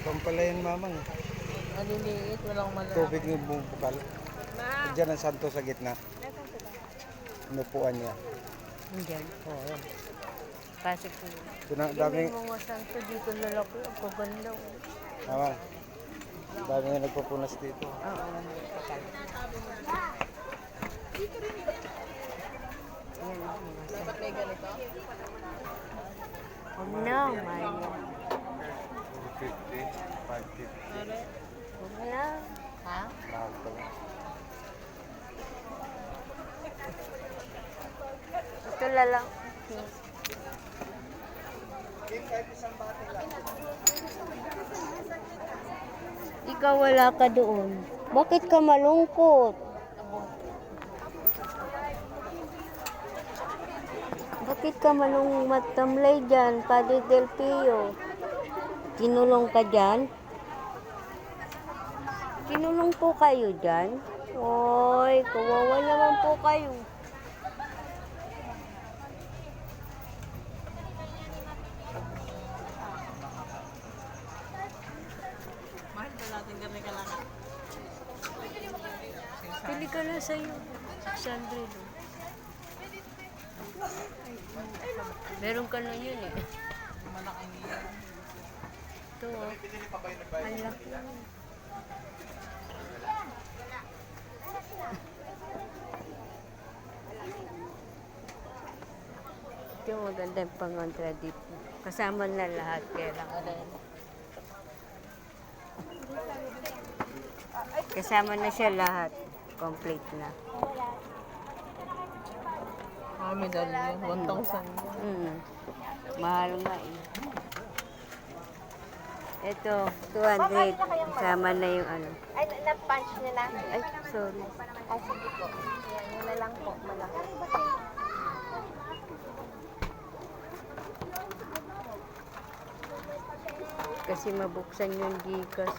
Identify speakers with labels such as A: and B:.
A: Pampalayan mamang.
B: Maliliit, walang malaki.
A: Tubig ng bukal. Diyan ang santo sa gitna. Inupuan niya.
B: Diyan. Oo. Pasok ko.
A: Ito na,
B: Yung
A: dami,
B: may mga santo dito lalaki. Ang kaganda.
A: mamang, dami nga nagpupunas dito.
B: Oo. Yan ang mga santo. Dapat may ganito? Huwag na, mahal yan.
A: 250, 550.
B: Huwag na. Ha?
A: Mahal pala.
B: Ito lalang. Ikaw wala ka doon. Bakit ka malungkot? Bakit ka matamlay dyan, Padre Del Pio? Kinulong ka dyan? Kinulong po kayo dyan? Oy, kawawa naman po kayo. Mahal ba natin kami ka lang? Pili ka na sa'yo. 600. Meron ka na yun eh. Malaki niya. Ito oh. Ang laki. Ito maganda yung pangontra dito. Kasama na lahat. Kaya lang. Kasama na siya lahat. Complete na. Medalya. 1,000. Mahal nga eh. Ito, 200. Kasama na yung ano.
C: Ay, na-punch nyo na?
B: Ay, sorry.
C: Ay, sige po. Yan, yun na lang po. Malaki.
B: Kasi mabuksan yung Gcash.